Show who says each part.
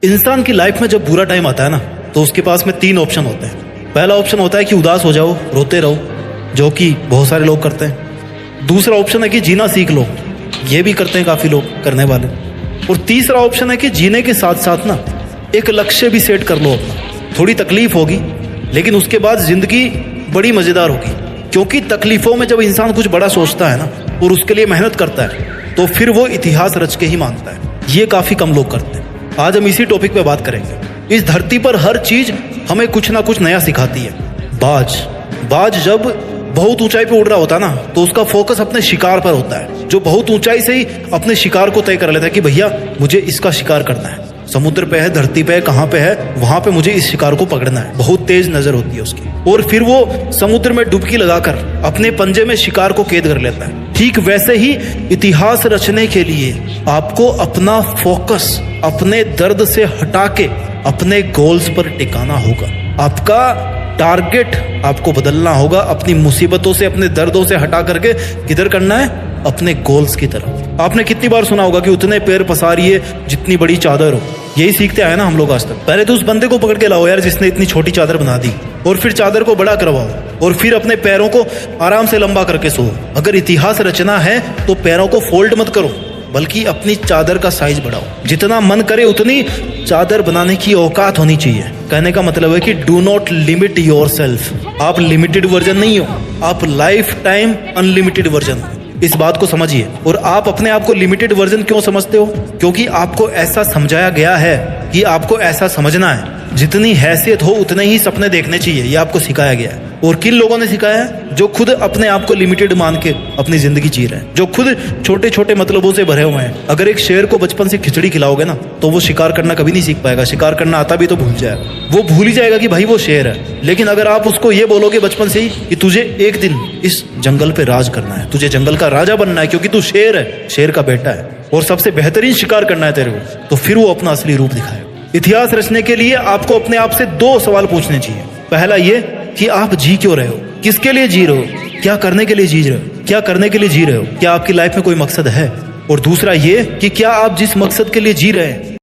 Speaker 1: इंसान की लाइफ में जब बुरा टाइम आता है ना, तो उसके पास में तीन ऑप्शन होते हैं। पहला ऑप्शन होता है कि उदास हो जाओ, रोते रहो, जो कि बहुत सारे लोग करते हैं। दूसरा ऑप्शन है कि जीना सीख लो, ये भी करते हैं काफ़ी लोग करने वाले। और तीसरा ऑप्शन है कि जीने के साथ साथ ना एक लक्ष्य भी सेट कर लो अपना। थोड़ी तकलीफ होगी, लेकिन उसके बाद जिंदगी बड़ी मज़ेदार होगी, क्योंकि तकलीफ़ों में जब इंसान कुछ बड़ा सोचता है ना और उसके लिए मेहनत करता है, तो फिर वो इतिहास रच के ही मानता है। ये काफ़ी कम लोग करते हैं। आज हम इसी टॉपिक पे बात करेंगे। इस धरती पर हर चीज हमें कुछ ना कुछ नया सिखाती है। बाज जब बहुत ऊंचाई पे उड़ रहा होता है ना, तो उसका फोकस अपने शिकार पर होता है। जो बहुत ऊंचाई से ही अपने शिकार को तय कर लेता है कि भैया मुझे इसका शिकार करना है। समुद्र पे है, धरती पे है, कहाँ पे है, वहां पे मुझे इस शिकार को पकड़ना है। बहुत तेज नजर होती है उसकी, और फिर वो समुद्र में डुबकी लगाकर अपने पंजे में शिकार को कैद कर लेता है। ठीक वैसे ही इतिहास रचने के लिए आपको अपना फोकस अपने दर्द से हटा के अपने गोल्स पर टिकाना होगा। आपका टारगेट आपको बदलना होगा। अपनी मुसीबतों से, अपने दर्दों से हटा करके किधर करना है? अपने गोल्स की तरफ। आपने कितनी बार सुना होगा कि उतने पैर पसारिए जितनी बड़ी चादर हो। यही सीखते आए ना हम लोग आज तक। पहले तो उस बंदे को पकड़ के लाओ यार जिसने इतनी छोटी चादर बना दी, और फिर चादर को बड़ा करवाओ, और फिर अपने पैरों को आराम से लंबा करके सो। अगर इतिहास रचना है तो पैरों को फोल्ड मत करो, बल्कि अपनी चादर का साइज बढ़ाओ। जितना मन करे उतनी चादर बनाने की औकात होनी चाहिए। कहने का मतलब है कि डू नॉट लिमिट योरसेल्फ। आप लिमिटेड वर्जन नहीं हो, आप लाइफ टाइम अनलिमिटेड वर्जन हो। इस बात को समझिए। और आप अपने आप को लिमिटेड वर्जन क्यों समझते हो? क्योंकि आपको ऐसा समझाया गया है कि आपको ऐसा समझना है। जितनी हैसियत हो उतने ही सपने देखने चाहिए, ये आपको सिखाया गया है। और किन लोगों ने सिखाया है? जो खुद अपने आप को लिमिटेड मान के अपनी जिंदगी जी रहे हैं, जो खुद छोटे छोटे मतलबों से भरे हुए हैं। अगर एक शेर को बचपन से खिचड़ी खिलाओगे ना, तो वो शिकार करना कभी नहीं सीख पाएगा। शिकार करना आता भी तो भूल जाएगा। वो भूल ही जाएगा कि भाई वो शेर है। लेकिन अगर आप उसको ये बोलोगे बचपन से ही कि तुझे एक दिन इस जंगल पे राज करना है, तुझे जंगल का राजा बनना है, क्योंकि तू शेर है, शेर का बेटा है, और सबसे बेहतरीन शिकार करना है तेरे को, तो फिर वो अपना असली रूप दिखाएगा। इतिहास रचने के लिए आपको अपने आप से दो सवाल पूछने चाहिए। पहला ये कि आप जी क्यों रहे हो, किसके लिए जी रहे हो, क्या करने के लिए जी रहे हो, क्या करने के लिए जी रहे हो, क्या आपकी लाइफ में कोई मकसद है। और दूसरा ये कि क्या आप जिस मकसद के लिए जी रहे हैं